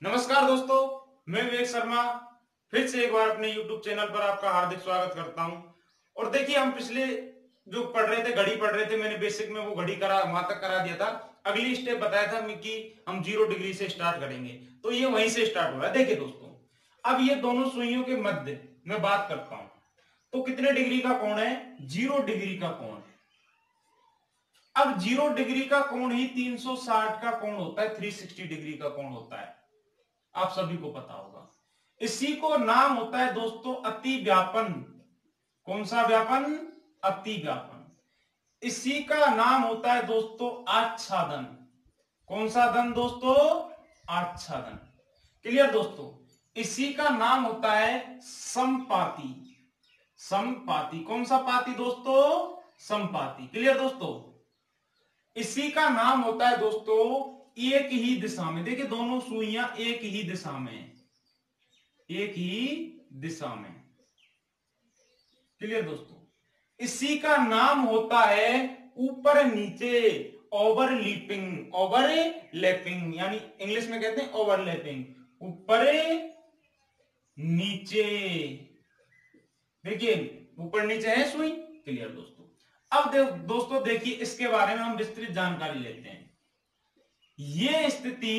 नमस्कार दोस्तों, मैं विवेक शर्मा फिर से एक बार अपने YouTube चैनल पर आपका हार्दिक स्वागत करता हूं। और देखिए, हम पिछले जो पढ़ रहे थे, घड़ी पढ़ रहे थे, मैंने बेसिक में वो घड़ी करा वहां तक करा दिया था। अगली स्टेप बताया था कि हम 0 डिग्री से स्टार्ट करेंगे, तो ये वहीं से स्टार्ट हो रहा है। देखिए दोस्तों, अब ये दोनों सुइयों के मध्य में बात करता हूं, तो कितने डिग्री का कोण है? 0 डिग्री का कोण। अब 0 डिग्री का कोण ही 360 का कोण होता है, 360 डिग्री का कोण होता है, आप सभी को पता होगा। इसी को नाम होता है दोस्तों अति व्यापन। कौन सा व्यापन? अति व्यापन। इसी का नाम होता है दोस्तों आच्छादन। कौन सा धन दोस्तों? आच्छादन। क्लियर दोस्तों? इसी का नाम होता है समपाती। समपाती। कौन सा पाती दोस्तों? समपाती। क्लियर दोस्तों? इसी का नाम होता है दोस्तों एक ही दिशा में। देखिए, दोनों सुइयां एक ही दिशा में, एक ही दिशा में। क्लियर दोस्तों? इसी का नाम होता है ऊपर नीचे, ओवरलैपिंग। ओवरलैपिंग यानी इंग्लिश में कहते हैं ओवरलैपिंग, ऊपर नीचे। देखिए, ऊपर नीचे है सुई। क्लियर दोस्तों? अब दोस्तों देखिए, इसके बारे में हम विस्तृत जानकारी लेते हैं। ये स्थिति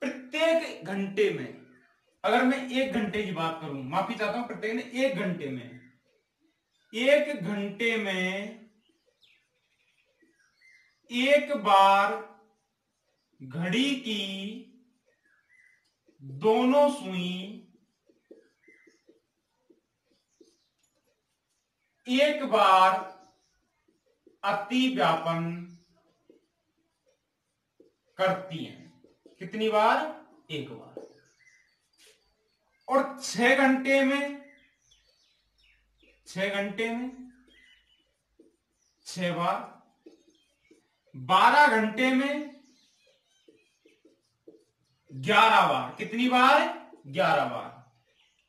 प्रत्येक घंटे में, अगर मैं 1 घंटे की बात करूं, माफी चाहता हूं, प्रत्येक ने 1 घंटे में, 1 घंटे में एक बार घड़ी की दोनों सुई एक बार अति व्यापन करती हैं। कितनी बार? एक बार। और 6 घंटे में, 6 घंटे में 6 बार, 12 घंटे में 11 बार। कितनी बार? 11 बार।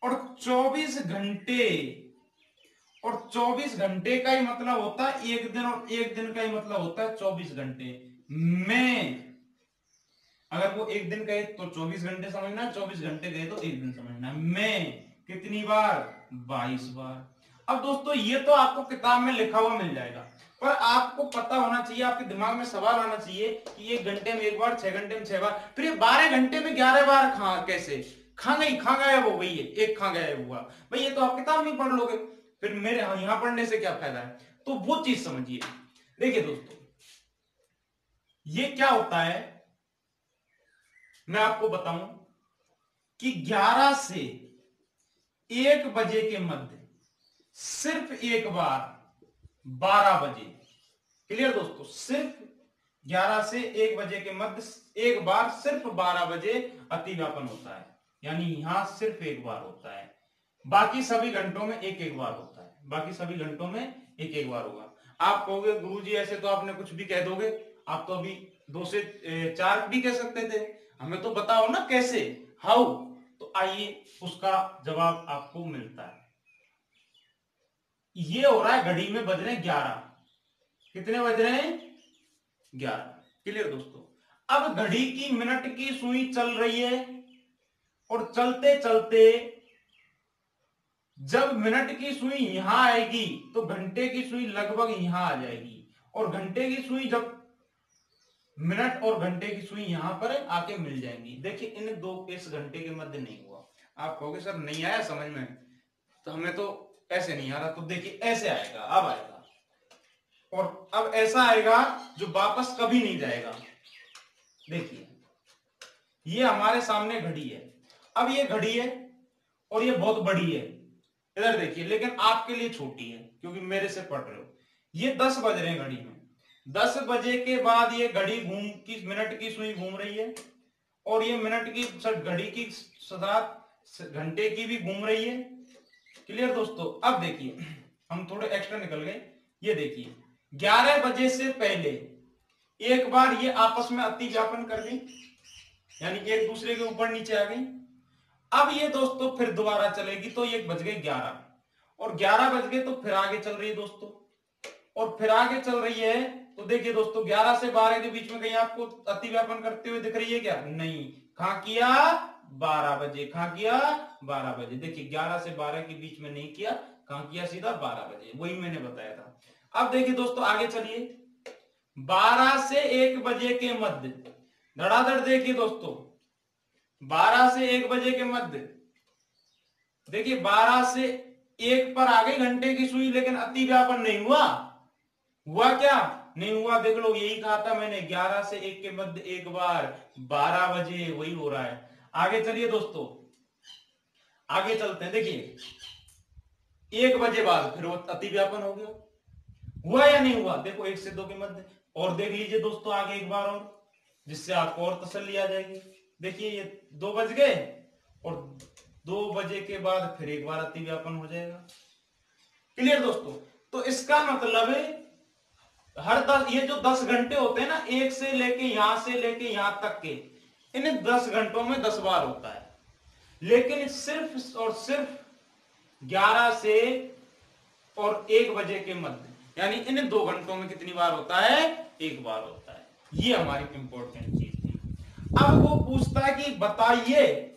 और 24 घंटे, और 24 घंटे का ही मतलब होता है एक दिन, और एक दिन का ही मतलब होता है 24 घंटे में। अगर वो एक दिन कहे तो 24 घंटे समझना, 24 घंटे कहे तो एक दिन समझना। में कितनी बार? 22 बार। अब दोस्तों, ये तो आपको किताब में लिखा हुआ मिल जाएगा, पर आपको पता होना चाहिए, आपके दिमाग में सवाल आना चाहिए कि 1 घंटे में एक बार, 6 घंटे में 6 बार, फिर ये 12 घंटे में 11 बार कैसे? खा गायब हो गई है, एक खा गायब हुआ। भाई ये तो आप किताब में पढ़ लोगे, फिर मेरे यहां पढ़ने से क्या फायदा है? तो वो चीज समझिए। देखिए दोस्तों, ये क्या होता है, मैं आपको बताऊं कि 11 से 1 बजे के मध्य सिर्फ एक बार 12 बजे। क्लियर दोस्तों? सिर्फ 11 से 1 बजे के मध्य एक बार सिर्फ 12 बजे अति व्यापन होता है, यानी यहां सिर्फ एक बार होता है। बाकी सभी घंटों में एक एक बार होता है, बाकी सभी घंटों में एक एक बार होगा। आप कहोगे गुरुजी ऐसे तो आपने कुछ भी कह दोगे, आप तो अभी 2 से 4 भी कह सकते थे, हमें तो बताओ ना कैसे, हाउ। तो आइए, उसका जवाब आपको मिलता है। ये हो रहा है, घड़ी में बज रहे हैं 11। कितने बज रहे हैं? 11। क्लियर दोस्तों? अब घड़ी की मिनट की सुई चल रही है, और चलते चलते जब मिनट की सुई यहां आएगी तो घंटे की सुई लगभग यहां आ जाएगी, और घंटे की सुई जब मिनट और घंटे की सुई यहां पर आके मिल जाएंगी। देखिए, इन दो इस घंटे के मध्य नहीं हुआ। आप कहोगे सर नहीं आया समझ में, तो हमें तो ऐसे नहीं आ रहा। तो देखिए, ऐसे आएगा, अब आएगा, और अब ऐसा आएगा जो वापस कभी नहीं जाएगा। देखिए, ये हमारे सामने घड़ी है। अब ये घड़ी है और ये बहुत बड़ी है, इधर देखिए, लेकिन आपके लिए छोटी है क्योंकि मेरे से पढ़ रहे हो। ये 10 बज रहे हैं घड़ी में। 10 बजे के बाद ये घड़ी घूम की मिनट की सुई घूम रही है, और ये मिनट की घड़ी की साथ घंटे की भी घूम रही है। क्लियर दोस्तों? अब देखिए, हम थोड़े एक्स्ट्रा निकल गए। ये देखिए, 11 बजे से पहले एक बार ये आपस में अति व्यापन कर गई, यानी एक दूसरे के ऊपर नीचे आ गई। अब ये दोस्तों फिर दोबारा चलेगी, तो ये बज गए 11, और 11 बज गए तो फिर आगे चल रही है दोस्तों, और फिर आगे चल रही है तो देखिए दोस्तों 11 से 12 के बीच में कहीं आपको अतिव्यापन करते हुए दिख रही है क्या? नहीं। कहां किया? 12 बजे। कहां किया? 12 बजे। देखिए 11 से 12 के बीच में नहीं किया, कहां किया? सीधा 12 बजे। वही मैंने बताया था। अब देखिए दोस्तों आगे चलिए, 12 से 1 बजे के मध्य, धड़ाधड़ देखिए दोस्तों, 12 से 1 बजे के मध्य, देखिए 12 से 1 पर आ गई घंटे की सुई, लेकिन अतिव्यापन नहीं हुआ। हुआ क्या? नहीं हुआ। देख लो, यही कहा था मैंने, 11 से 1 के मध्य एक बार, 12 बजे, वही हो रहा है। आगे चलिए दोस्तों, आगे चलते हैं। देखिए 1 बजे बाद फिर वो अतिव्यापन हो गया। हुआ या नहीं हुआ? देखो 1 से 2 के मध्य। और देख लीजिए दोस्तों आगे एक बार और, जिससे आपको और तसल्ली आ जाएगी। देखिए ये 2 बज गए और 2 बजे के बाद फिर एक बार अतिव्यापन हो जाएगा। क्लियर दोस्तों? तो इसका मतलब हर 10, ये जो 10 घंटे होते हैं ना, 1 से लेके यहां से लेके यहां तक के, इन 10 घंटों में 10 बार होता है। लेकिन सिर्फ और सिर्फ 11 से और 1 बजे के मध्य, यानी इन 2 घंटों में कितनी बार होता है? एक बार होता है। ये हमारी इंपॉर्टेंट चीज थी। अब वो पूछता है कि बताइए,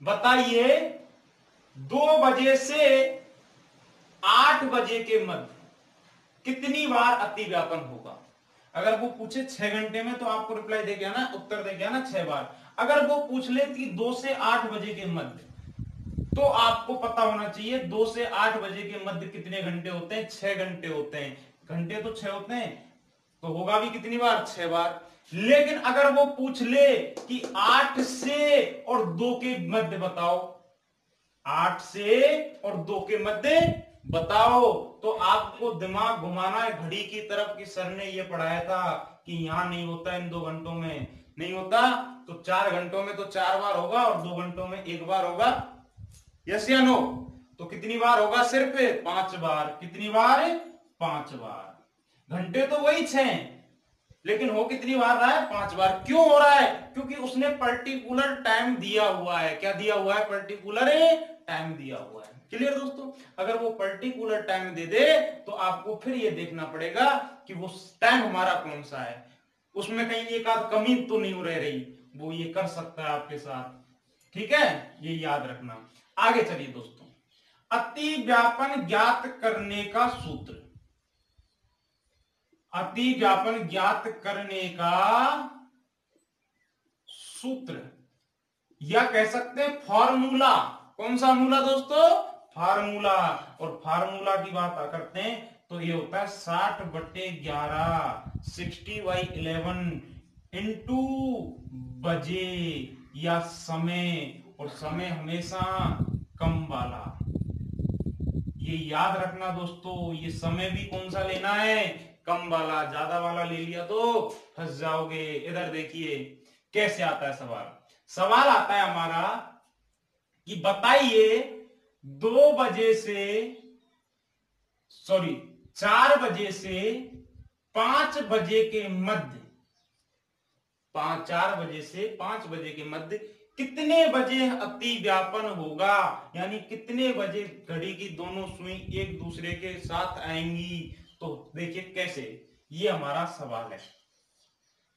बताइए 2 बजे से 8 बजे के मध्य कितनी बार अतिव्यापन होगा। अगर वो पूछे 6 घंटे में, तो आपको रिप्लाई दे गया ना, उत्तर दे गया ना 6 बार। अगर वो पूछ ले कि 2 से 8 बजे के मध्य, तो आपको पता होना चाहिए 2 से 8 बजे के मध्य कितने घंटे होते हैं? 6 घंटे होते हैं। घंटे तो 6 होते हैं, तो होगा भी कितनी बार? 6 बार। लेकिन अगर वो पूछ ले कि 8 से और 2 के मध्य बताओ, 8 से और 2 के मध्य बताओ, तो आपको दिमाग घुमाना है घड़ी की तरफ कि सर ने ये पढ़ाया था कि यहां नहीं होता, इन 2 घंटों में नहीं होता, तो 4 घंटों में तो 4 बार होगा और 2 घंटों में 1 बार होगा। यस या नो? तो कितनी बार होगा? सिर्फ 5 बार। कितनी बार? 5 बार। घंटे तो वही 6, लेकिन हो कितनी बार रहा है? 5 बार। क्यों हो रहा है? क्योंकि उसने पर्टिकुलर टाइम दिया हुआ है। क्या दिया हुआ है? पर्टिकुलर टाइम दिया हुआ है। क्लियर दोस्तों? अगर वो पर्टिकुलर टाइम दे दे, तो आपको फिर ये देखना पड़ेगा कि वो टाइम हमारा कौन सा है, उसमें कहीं एक आध कमी तो नहीं रह रही। वो ये कर सकता है आपके साथ। ठीक है, ये याद रखना। आगे चलिए दोस्तों, अतिव्यापन ज्ञात करने का सूत्र। अतिव्यापन ज्ञात करने का सूत्र, या कह सकते हैं फॉर्मूला। कौन सा मूला दोस्तों? फार्मूला। और फार्मूला की बात करते हैं तो ये होता है 60/11, 60/11 इंटू बजे या समय, और समय हमेशा कम वाला। ये याद रखना दोस्तों, ये समय भी कौन सा लेना है? कम वाला। ज्यादा वाला ले लिया तो फंस जाओगे। इधर देखिए कैसे आता है सवाल। सवाल आता है हमारा कि बताइए 2 बजे से, सॉरी 4 बजे से 5 बजे के मध्य, 4 बजे से 5 बजे के मध्य कितने बजे अतिव्यापन होगा, यानी कितने बजे घड़ी की दोनों सुई एक दूसरे के साथ आएंगी। तो देखिए कैसे, ये हमारा सवाल है।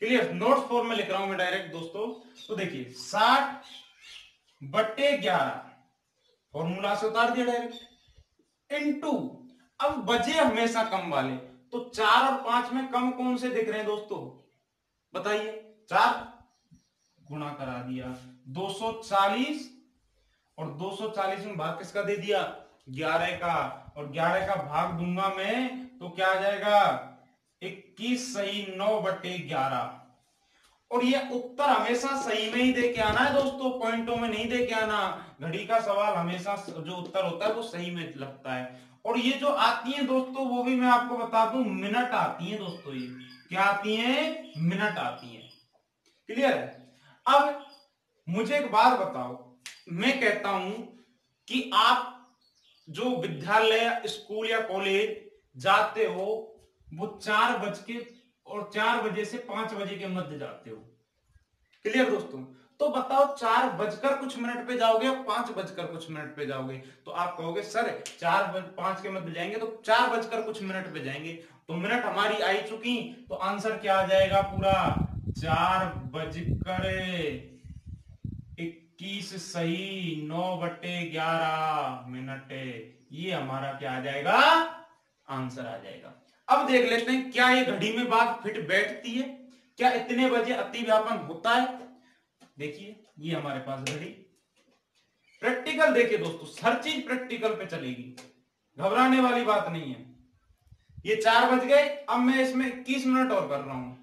क्लियर? नोट्स फॉर्म में लिख रहा हूं मैं डायरेक्ट दोस्तों। तो देखिए 60/11 फॉर्मूला से उतार दिया डायरेक्ट, इनटू, अब बजे हमेशा कम वाले, तो 4 और 5 में कम कौन से दिख रहे हैं दोस्तों? बताइए। 4 गुणा करा दिया 240, और 240 में भाग किसका दे दिया? 11 का, और 11 का भाग दूंगा मैं तो क्या आ जाएगा? 21 सही 9/11। और ये उत्तर हमेशा सही में ही दे के आना है दोस्तों, पॉइंटों में नहीं दे के आना। घड़ी का सवाल हमेशा जो उत्तर होता है वो सही में लगता है। और ये जो आती है दोस्तों, वो भी मैं आपको बता दूं, मिनट आती है दोस्तों। ये क्या आती है? मिनट आती है। क्लियर है? अब मुझे एक बात बताओ, मैं कहता हूं कि आप जो विद्यालय, स्कूल या कॉलेज जाते हो, वो 4 बजे से 5 बजे के मध्य जाते हो। क्लियर दोस्तों? तो बताओ 4 बजकर कुछ मिनट पे जाओगे या 5 बजकर कुछ मिनट पे जाओगे? तो आप कहोगे सर 5 के मध्य जाएंगे तो 4 बजकर कुछ मिनट पे जाएंगे। तो मिनट हमारी आई चुकी, तो आंसर क्या आ जाएगा पूरा 4:21 सही 9/11 ये हमारा क्या आ जाएगा, आंसर आ जाएगा। अब देख लेते हैं क्या ये घड़ी में बात फिट बैठती है, क्या इतने बजे अति व्यापन होता है। देखिए ये हमारे पास घड़ी, प्रैक्टिकल देखिए दोस्तों, हर चीज प्रैक्टिकल पे चलेगी, घबराने वाली बात नहीं है। ये 4 बज गए, अब मैं इसमें 21 मिनट और कर रहा हूं।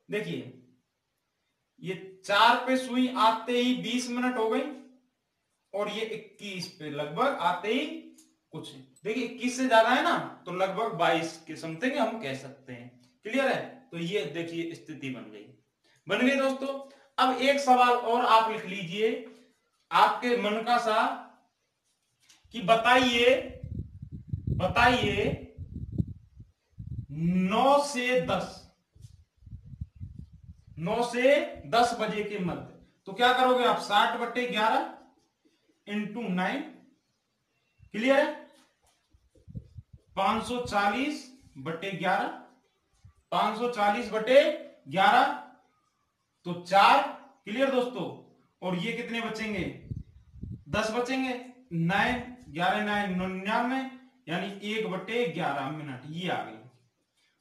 देखिए ये 4 पे सुई आते ही 20 मिनट हो गई, और ये 21 पे लगभग आते ही कुछ, देखिए 21 से ज्यादा है ना, तो लगभग 22 के समथिंग हम कह सकते हैं। क्लियर है, तो ये देखिए स्थिति बन गई दोस्तों। अब एक सवाल और आप लिख लीजिए आपके मन का सा, कि बताइए 9 से 10 बजे के मध्य, तो क्या करोगे आप 60/11 इंटू 9, क्लियर है, 540/11, 540/11 तो 4, क्लियर दोस्तों, और ये कितने बचेंगे, 10 बचेंगे, 9 11 9 99, यानी 1/11 मिनट, ये आ गई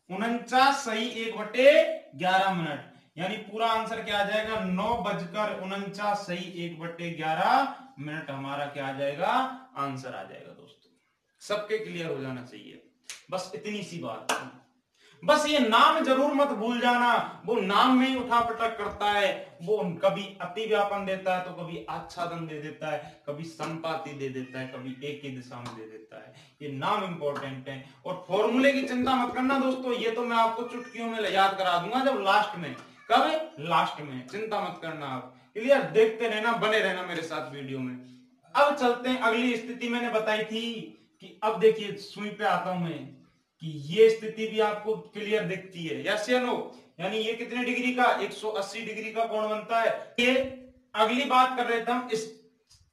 49 सही 1/11 मिनट, यानी पूरा आंसर क्या आ जाएगा 9:49 सही 1/11 मिनट हमारा क्या आ जाएगा, आंसर आ जाएगा दोस्तों। सबके क्लियर हो जाना चाहिए, बस इतनी सी बात है। बस ये नाम जरूर मत भूल जाना, वो नाम में ही उठापटक करता है, वो कभी अति व्यापन देता है, तो कभी आच्छादन दे देता है, कभी संपाति दे देता है, कभी एक ही दिशा में दे देता है। ये नाम इंपॉर्टेंट है, और फॉर्मूले की चिंता मत करना दोस्तों, ये तो मैं आपको चुटकियों में याद करा दूंगा जब लास्ट में, कब लास्ट में, चिंता मत करना आप। क्लियर, देखते रहना, बने रहना मेरे साथ वीडियो में। अब चलते हैं अगली स्थिति, मैंने बताई थी कि अब देखिए सुई पे आता हूं मैं, कि ये स्थिति भी आपको क्लियर दिखती है, यस या नो, यानी ये कितने डिग्री का 180 डिग्री का कोण बनता है। ये अगली बात कर रहे थे हम इस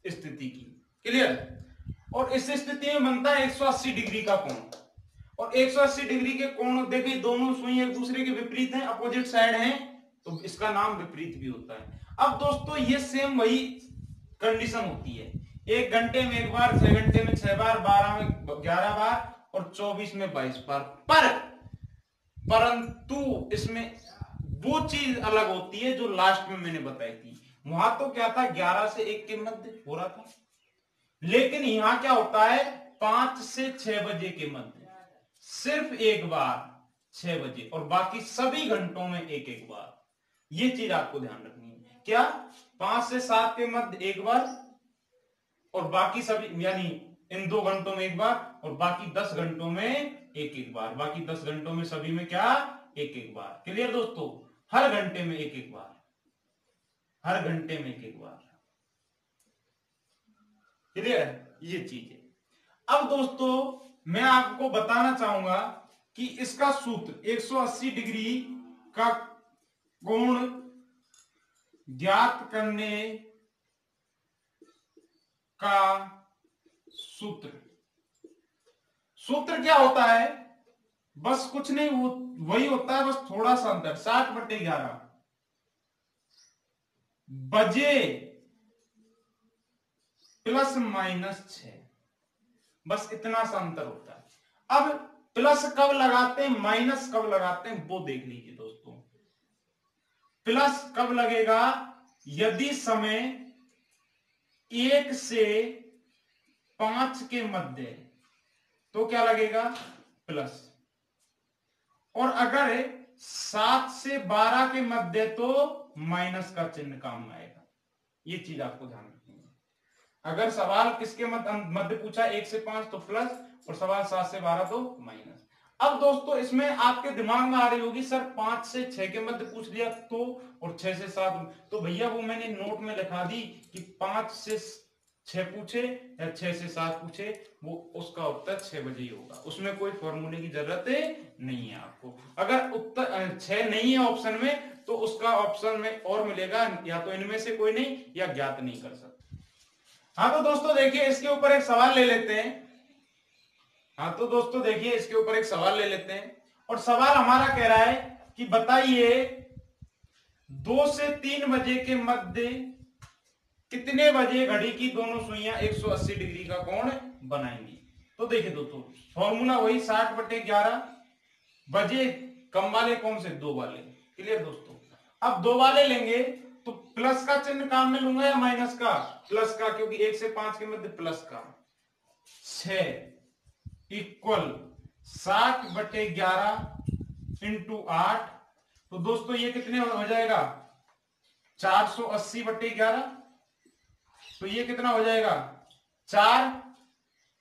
स्थिति की, क्लियर, और इस स्थिति में बनता है 180 डिग्री का कोण, और 180 डिग्री के कोण देखिए दोनों सुई एक दूसरे के विपरीत हैं, अपोजिट साइड हैं, तो इसका नाम विपरीत भी होता है। अब दोस्तों ये सेम वही कंडीशन होती है, 1 घंटे में 1 बार, 6 घंटे में 6 बार, 12 में 11 बार, और 24 में 22 बार, परंतु इसमें वो चीज अलग होती है जो लास्ट में मैंने बताई थी। वहां तो क्या था 11 से 1 के मध्य हो रहा था, लेकिन यहां क्या होता है 5 से 6 बजे के मध्य, सिर्फ एक बार 6 बजे, और बाकी सभी घंटों में एक एक बार। ये चीज आपको ध्यान रखनी है, क्या 5 से 7 के मध्य एक बार, और बाकी सभी यानी इन 2 घंटों में एक बार, और बाकी 10 घंटों में एक एक बार, बाकी 10 घंटों में सभी में क्या एक एक बार। क्लियर दोस्तों, हर घंटे में एक एक बार, हर घंटे में एक एक बार, क्लियर है, ये चीज है। अब दोस्तों मैं आपको बताना चाहूंगा कि इसका सूत्र 180 डिग्री का कोण ज्ञात करने का सूत्र क्या होता है, बस कुछ नहीं, वो वही होता है, बस थोड़ा सा अंतर, 60/11 बजे +-6, बस इतना सा अंतर होता है। अब प्लस कब लगाते हैं, माइनस कब लगाते हैं, वो देख लीजिए दोस्तों। प्लस कब लगेगा, यदि समय 1 से 5 के मध्य, तो क्या लगेगा प्लस, और अगर 7 से 12 के मध्य तो माइनस का चिन्ह काम आएगा। ये चीज आपको ध्यान रखनी है। अगर सवाल किसके मध्य पूछा 1 से 5 तो प्लस, और सवाल 7 से 12 तो माइनस। अब दोस्तों इसमें आपके दिमाग में आ रही होगी सर 5 से 6 के मध्य पूछ लिया तो, और 6 से 7, तो भैया वो मैंने नोट में लिखा दी कि 5 से 6 पूछे या 6 से 7 पूछे, वो उसका उत्तर 6 बजे ही होगा, उसमें कोई फॉर्मूले की जरूरत नहीं है आपको। अगर उत्तर 6 नहीं है ऑप्शन में, तो उसका ऑप्शन में और मिलेगा, या तो इनमें से कोई नहीं, या ज्ञात नहीं कर सकते। हाँ तो दोस्तों देखिए इसके ऊपर एक सवाल ले लेते हैं, और सवाल हमारा कह रहा है कि बताइए 2 से 3 बजे के मध्य कितने बजे घड़ी की दोनों सुइयां 180 डिग्री का कोण बनाएंगी। तो देखिए दोस्तों फॉर्मूला वही 60/11। बजे कम वाले कौन से? 2 वाले। क्लियर दोस्तों। अब 2 वाले लेंगे तो प्लस का चिन्ह काम में लूंगा या माइनस का? प्लस का, क्योंकि 1 से 5 के मध्य प्लस का। 6 इक्वल 60/11 इंटू 8। तो दोस्तों ये कितने हो जाएगा? 480/11। तो ये कितना हो जाएगा? 4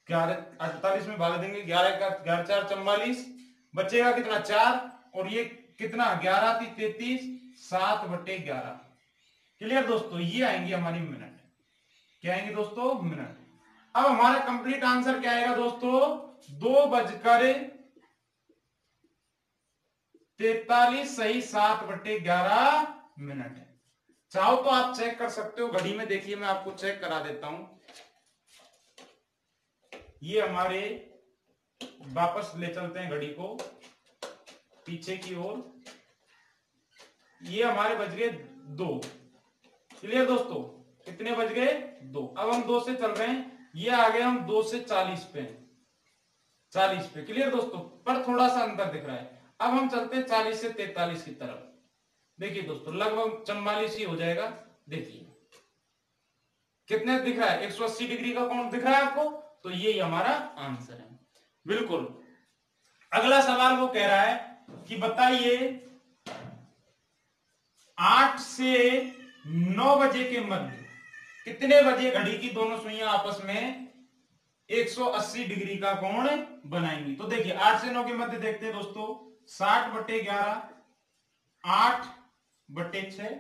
48 में भाग देंगे, 11 का 11 4 44, बचेगा कितना? 4। और ये कितना? 11 3 33, 7/11। क्लियर दोस्तों। ये आएंगी हमारी मिनट। क्या आएंगे दोस्तों? मिनट। अब हमारा कंप्लीट आंसर क्या आएगा दोस्तों? 2:43 सही 7/11 मिनट है। चाहो तो आप चेक कर सकते हो घड़ी में। देखिए मैं आपको चेक करा देता हूं। ये हमारे वापस ले चलते हैं घड़ी को पीछे की ओर। ये हमारे बज गए 2। क्लियर दोस्तों। कितने बज गए? 2। अब हम 2 से चल रहे हैं। ये आ गए हम 2 से 40 पे। 40 पे। क्लियर दोस्तों। पर थोड़ा सा अंतर दिख रहा है। अब हम चलते हैं 40 से 43 की तरफ। देखिए दोस्तों लगभग 44 ही हो जाएगा। देखिए कितने दिख रहा है? 180 डिग्री का कोण दिख रहा है आपको? तो ये हमारा आंसर है। बिल्कुल। अगला सवाल वो कह रहा है कि बताइए 8 से 9 बजे के मध्य कितने बजे घड़ी की दोनों सुइयां आपस में 180 डिग्री का कोण बनाएंगी। तो देखिए 8 से 9 के मध्य देखते हैं दोस्तों। 60/11 8/6,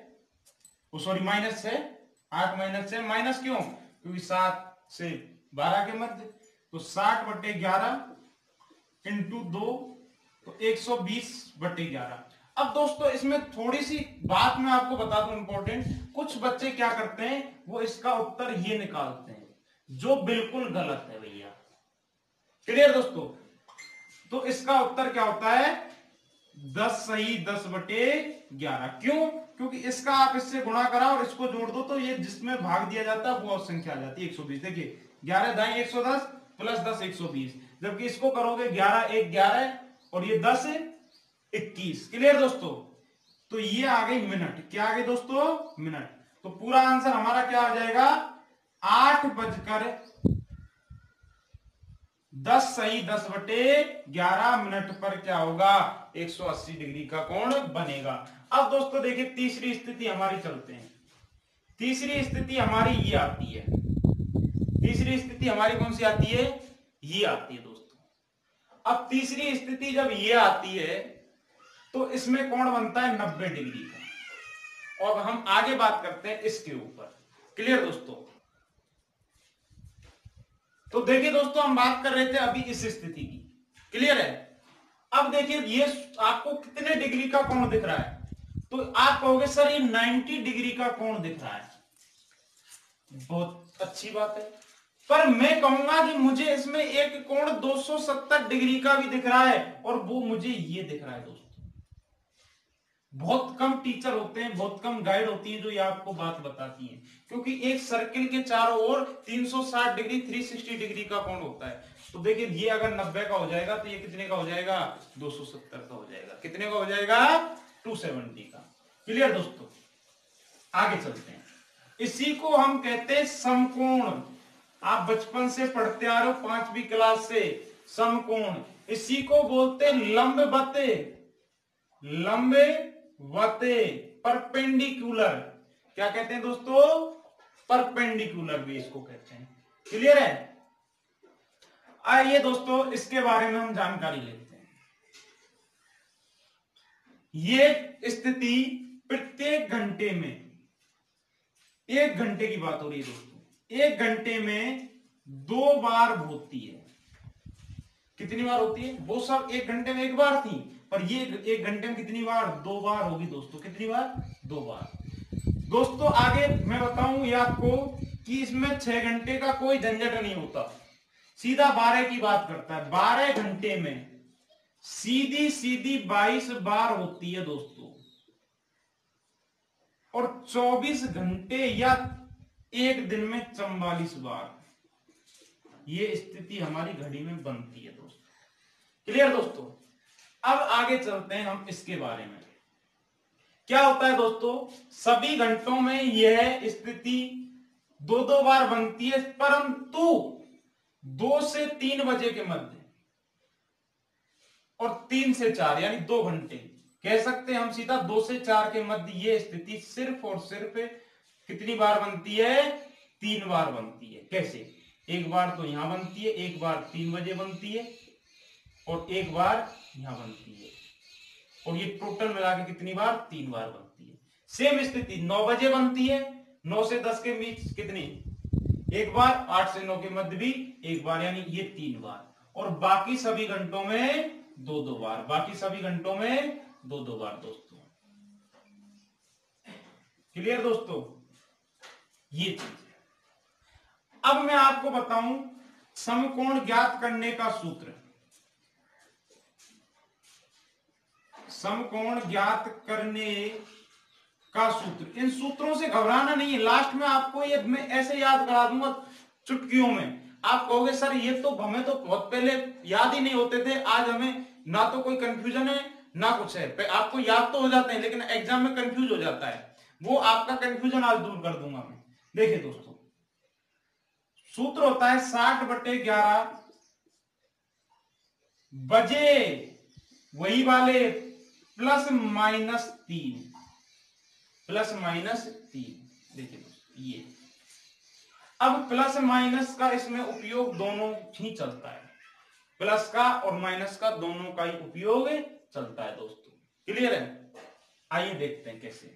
सॉरी -6। 8 -6 माइनस क्यों? क्योंकि 7 से 12 के मध्य। तो 60/11 इंटू 2 तो 120/11। अब दोस्तों इसमें थोड़ी सी बात मैं आपको बता दूं इंपॉर्टेंट। कुछ बच्चे क्या करते हैं, वो इसका उत्तर ये निकालते हैं जो बिल्कुल गलत है भैया। क्लियर दोस्तों। तो इसका उत्तर क्या होता है? 10 सही 10/11। क्यों? क्योंकि इसका आप इससे गुणा करा और इसको जोड़ दो तो ये जिसमें भाग दिया जाता है वो संख्या आ जाती है 120। देखिए 11 दाएं 110 प्लस 10 120। जबकि इसको करोगे 11 1 11 और ये 10 21। क्लियर दोस्तों। तो ये आ गई मिनट। क्या आ गई दोस्तों? मिनट। तो पूरा आंसर हमारा क्या आ जाएगा? 8:10 सही 10/11 मिनट पर क्या होगा? 180 डिग्री का कोण बनेगा। अब दोस्तों देखिए तीसरी स्थिति हमारी चलते हैं। तीसरी स्थिति हमारी ये आती है। तीसरी स्थिति हमारी कौन सी आती है? ये आती है दोस्तों। अब तीसरी स्थिति जब ये आती है तो इसमें कोण बनता है 90 डिग्री का। और हम आगे बात करते हैं इसके ऊपर। क्लियर दोस्तों। तो देखिए दोस्तों हम बात कर रहे थे अभी इस स्थिति की। क्लियर है। अब देखिए ये आपको कितने डिग्री का कोण दिख रहा है? तो आप कहोगे सर ये 90 डिग्री का कोण दिख रहा है। बहुत अच्छी बात है। पर मैं कहूंगा कि मुझे इसमें एक कोण 270 डिग्री का भी दिख रहा है और वो मुझे ये दिख रहा है दोस्तों। बहुत कम टीचर होते हैं, बहुत कम गाइड होती है जो ये आपको बात बताती हैं। क्योंकि एक सर्किल के चारों ओर 360 डिग्री 360 डिग्री का कोण होता है। तो देखिए ये अगर 90 का हो जाएगा तो ये कितने का हो जाएगा? 270 का हो जाएगा। कितने का हो जाएगा? 270 का। क्लियर दोस्तों। आगे चलते हैं। इसी को हम कहते हैं समकोण। आप बचपन से पढ़ते आ रहे हो 5वीं क्लास से। समकोण इसी को बोलते हैं लंबवते। लंबवते परपेंडिकुलर। क्या कहते हैं दोस्तों? परपेंडिकुलर भी इसको कहते हैं। क्लियर है। आइए दोस्तों इसके बारे में हम जानकारी लेते हैं। ये स्थिति प्रत्येक घंटे में, 1 घंटे की बात हो रही है दोस्तों, 1 घंटे में 2 बार होती है। कितनी बार होती है? वो सब 1 घंटे में 1 बार थी, पर ये 1 घंटे में कितनी बार? 2 बार होगी दोस्तों। कितनी बार? 2 बार। दोस्तों आगे मैं बताऊं ये आपको कि इसमें 6 घंटे का कोई झंझट नहीं होता, सीधा 12 की बात करता है। 12 घंटे में सीधी सीधी 22 बार होती है दोस्तों, और 24 घंटे या एक दिन में 44 बार ये स्थिति हमारी घड़ी में बनती है दोस्तों। क्लियर दोस्तों? अब आगे चलते हैं हम इसके बारे में। क्या होता है दोस्तों, सभी घंटों में यह स्थिति दो दो बार बनती है, परंतु 2 से 3 बजे के मध्य और 3 से 4 यानी 2 घंटे, कह सकते हैं हम सीधा 2 से 4 के मध्य ये स्थिति सिर्फ और सिर्फ कितनी बार बनती है? 3 बार बनती है। कैसे? एक बार तो यहां बनती है, एक बार 3 बजे बनती है, और एक बार यहां बनती है, और ये टोटल मिला के कितनी बार? 3 बार बनती है। सेम स्थिति 9 बजे बनती है, 9 से 10 के बीच कितनी? एक बार, 8 से 9 के मध्य भी एक बार, यानी ये 3 बार, और बाकी सभी घंटों में 2-2 बार, बाकी सभी घंटों में 2-2 बार दोस्तों। क्लियर दोस्तों? ये चीज है। अब मैं आपको बताऊं समकोण ज्ञात करने का सूत्र। समकोण ज्ञात करने का सूत्र, इन सूत्रों से घबराना नहीं है, लास्ट में आपको ये मैं ऐसे याद करा दूंगा चुटकियों में। आप कहोगे सर ये तो हमें तो बहुत पहले याद ही नहीं होते थे, आज हमें ना तो कोई कंफ्यूजन है ना कुछ है। आपको याद तो हो जाते हैं लेकिन एग्जाम में कंफ्यूज हो जाता है, वो आपका कंफ्यूजन आज दूर कर दूंगा मैं। देखिए दोस्तों, सूत्र होता है 60/11 बजे वही वाले +-3, +-3। देखिए दोस्तों, ये अब प्लस माइनस का इसमें उपयोग दोनों ही चलता है, प्लस का और माइनस का दोनों का ही उपयोग चलता है दोस्तों। क्लियर है? आइए देखते हैं कैसे।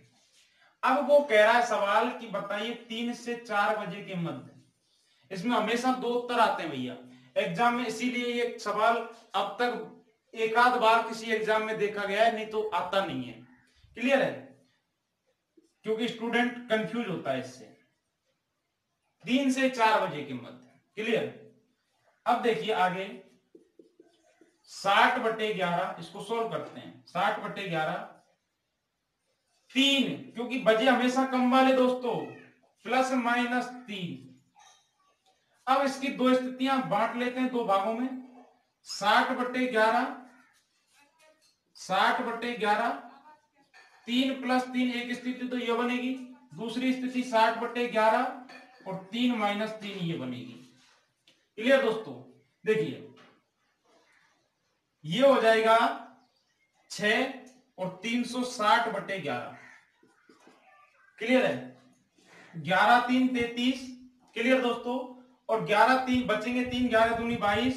अब वो कह रहा है सवाल कि बताइए 3 से 4 बजे के मध्य, इसमें हमेशा 2 उत्तर आते हैं भैया एग्जाम में, इसीलिए ये सवाल अब तक एक आध बार किसी एग्जाम में देखा गया है, नहीं तो आता नहीं है। क्लियर है? क्योंकि स्टूडेंट कंफ्यूज होता है इससे। 3 से 4 बजे के मध्य। क्लियर? अब देखिए आगे 60/11, इसको सोल्व करते हैं। 60/11 3, क्योंकि बजे हमेशा कम वाले दोस्तों, +-3। अब इसकी 2 स्थितियां बांट लेते हैं 2 भागों में। 60/11, 60/11, 3 + 3 एक स्थिति तो यह बनेगी, दूसरी स्थिति 60/11 और 3 - 3 ये बनेगी। क्लियर दोस्तों? देखिए ये हो जाएगा 6 और 360/11। क्लियर है? 11 - 3 33। क्लियर दोस्तों? और 11 3 बचेंगे 3, 11 दूनी 22।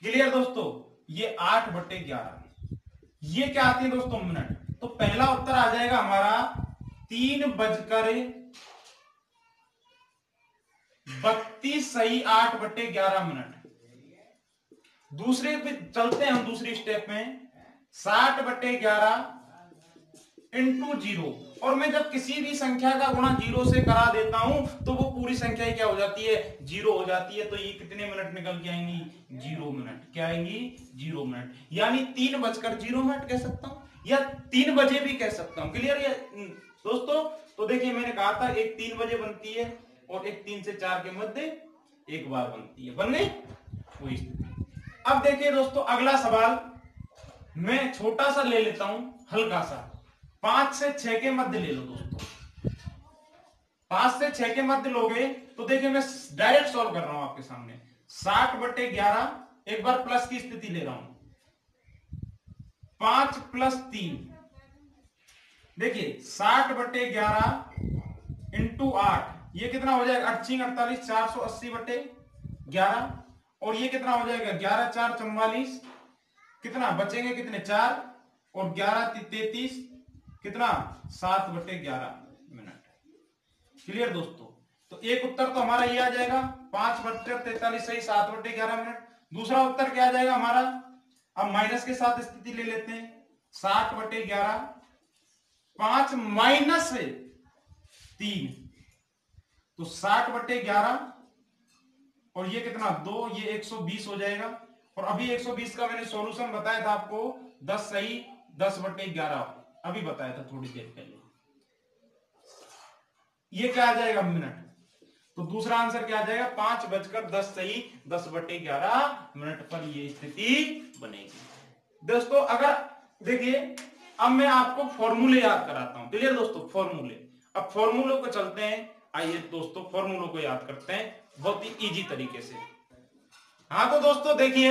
क्लियर दोस्तों? ये 8/11। ये क्या आती है दोस्तों? मिनट। तो पहला उत्तर आ जाएगा हमारा 3:32 सही 8/11 मिनट। दूसरे पे चलते हैं हम, दूसरी स्टेप में 60/11 इंटू 0, और मैं जब किसी भी संख्या का गुणा 0 से करा देता हूं तो वो पूरी संख्या ही क्या हो जाती है? 0 हो जाती है। तो ये कितने मिनट निकल के आएंगी? 0 मिनट। क्या आएंगी? 0 मिनट। यानी 3:0 कह सकता हूं, या 3 बजे भी कह सकता हूं। क्लियर है दोस्तों? तो देखिए मैंने कहा था एक 3 बजे बनती है और एक 3 से 4 के मध्य एक बार बनती है। बन गई वही स्थिति। अब देखिए दोस्तों अगला सवाल मैं छोटा सा ले लेता हूं, हल्का सा। 5 से 6 के मध्य ले लो दोस्तों। 5 से 6 के मध्य लोगे तो देखिए मैं डायरेक्ट सॉल्व कर रहा हूं आपके सामने। 60/11, एक बार प्लस की स्थिति ले रहा हूं, 5 + 3। देखिए 60/11 इंटू 8, ये कितना हो जाएगा? 48 48, 480/11। और ये कितना हो जाएगा? 11 4 44, कितना बचेंगे? कितने? 4, और 11 33, कितना? 7/11 मिनट। क्लियर दोस्तों? तो एक उत्तर तो हमारा ये आ जाएगा 5/43 सही 7/11 मिनट। दूसरा उत्तर क्या आ जाएगा हमारा? अब माइनस के साथ स्थिति ले लेते हैं। 60/11, 5 - 3, तो 60/11, और ये कितना? 2, ये 120 हो जाएगा, और अभी 120 का मैंने सॉल्यूशन बताया था आपको 10 सही 10/11 अभी बताया था थोड़ी देर पहले। ये क्या आ जाएगा मिनट, तो दूसरा आंसर क्या आ जाएगा 5:10 सही 10/11 मिनट पर ये स्थिति बनेगी। दोस्तों अगर देखिए अब मैं आपको फॉर्मूले याद कराता हूं, क्लियर दोस्तों, फॉर्मूले। अब फॉर्मूलों को चलते हैं, आइए दोस्तों फॉर्मूलों को याद करते हैं बहुत ही इजी तरीके से। हाँ तो दोस्तों देखिए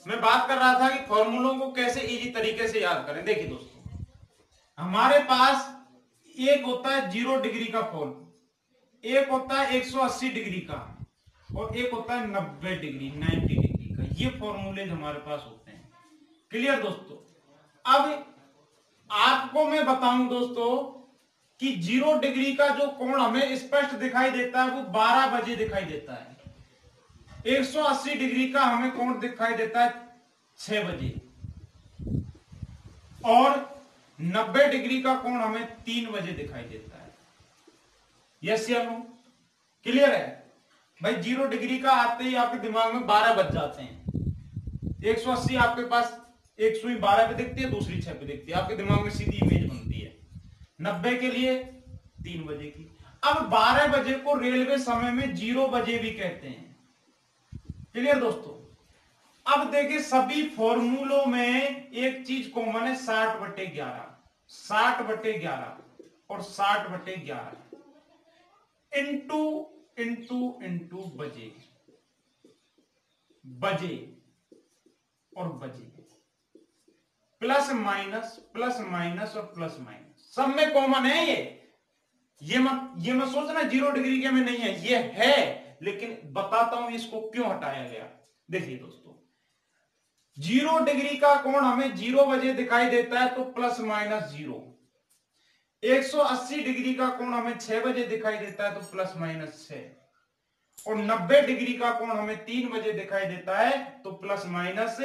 मैं बात कर रहा था कि फॉर्मूलों को कैसे इजी तरीके से याद करें। देखिए दोस्तों हमारे पास एक होता है 0 डिग्री का कोण, एक होता है 180 डिग्री का, और एक होता है 90 डिग्री 90 डिग्री का। ये फॉर्मूले हमारे पास होते हैं, क्लियर दोस्तों। अब आपको मैं बताऊं दोस्तों कि 0 डिग्री का जो कोण हमें स्पष्ट दिखाई देता है वो 12 बजे दिखाई देता है। 180 डिग्री का हमें कोण दिखाई देता है 6 बजे, और 90 डिग्री का कोण हमें 3 बजे दिखाई देता है। यस या नो, क्लियर है भाई। 0 डिग्री का आते ही आपके दिमाग में 12 बज जाते हैं। 180 आपके पास एक सुई 12 पे दिखती है, दूसरी 6 पे दिखती है, आपके दिमाग में सीधी इमेज बनती है। 90 के लिए 3 बजे की। अब 12 बजे को रेलवे समय में 0 बजे भी कहते हैं, क्लियर दोस्तों। अब देखिए सभी फॉर्मूलों में एक चीज कॉमन है 60/11, 60/11 और 60/11 इंटू इंटू इंटू बजे, बजे और बजे, प्लस माइनस और प्लस माइनस, सब में कॉमन है ये मत सोचना 0 डिग्री के में नहीं है, ये है, लेकिन बताता हूं इसको क्यों हटाया गया। देखिए दोस्तों 0 डिग्री का कोण हमें 0 बजे दिखाई देता है तो प्लस माइनस 0, 180 डिग्री का कोण हमें 6 बजे दिखाई देता है तो प्लस माइनस 6, और 90 डिग्री का कोण हमें 3 बजे दिखाई देता है तो प्लस माइनस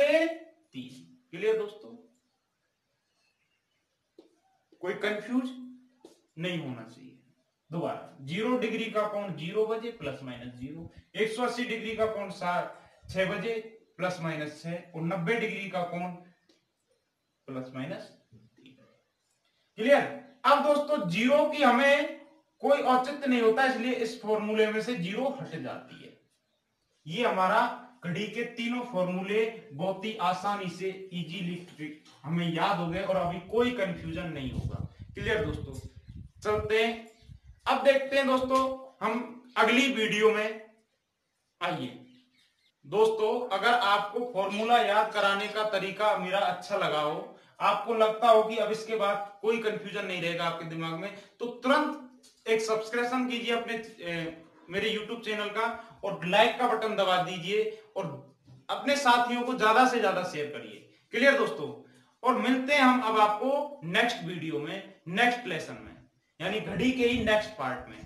3। क्लियर दोस्तों, कोई कंफ्यूज नहीं होना चाहिए। दोबारा 0 डिग्री का कोण 0 बजे प्लस माइनस 0, 180 डिग्री का कोण 6 बजे प्लस माइनस 6, और 90 डिग्री का कोण प्लस माइनस 3। क्लियर। अब दोस्तों 0 की हमें कोई औचित्य नहीं होता, इसलिए इस फॉर्मूले में से 0 हट जाती है। ये हमारा घड़ी के तीनों फॉर्मूले बहुत ही आसानी से इजीली हमें याद हो गए और अभी कोई कंफ्यूजन नहीं होगा। क्लियर दोस्तों, चलते हैं अब देखते हैं दोस्तों हम अगली वीडियो में। आइए दोस्तों अगर आपको फॉर्मूला याद कराने का तरीका मेरा अच्छा लगा हो, आपको लगता हो कि अब इसके बाद कोई कंफ्यूजन नहीं रहेगा आपके दिमाग में, तो तुरंत एक सब्सक्रिप्शन कीजिए अपने मेरे YouTube चैनल का, और लाइक का बटन दबा दीजिए, और अपने साथियों को ज्यादा से ज्यादा शेयर करिए। क्लियर दोस्तों, और मिलते हैं हम अब आपको नेक्स्ट वीडियो में, नेक्स्ट लेसन में, यानी घड़ी के ही नेक्स्ट पार्ट में।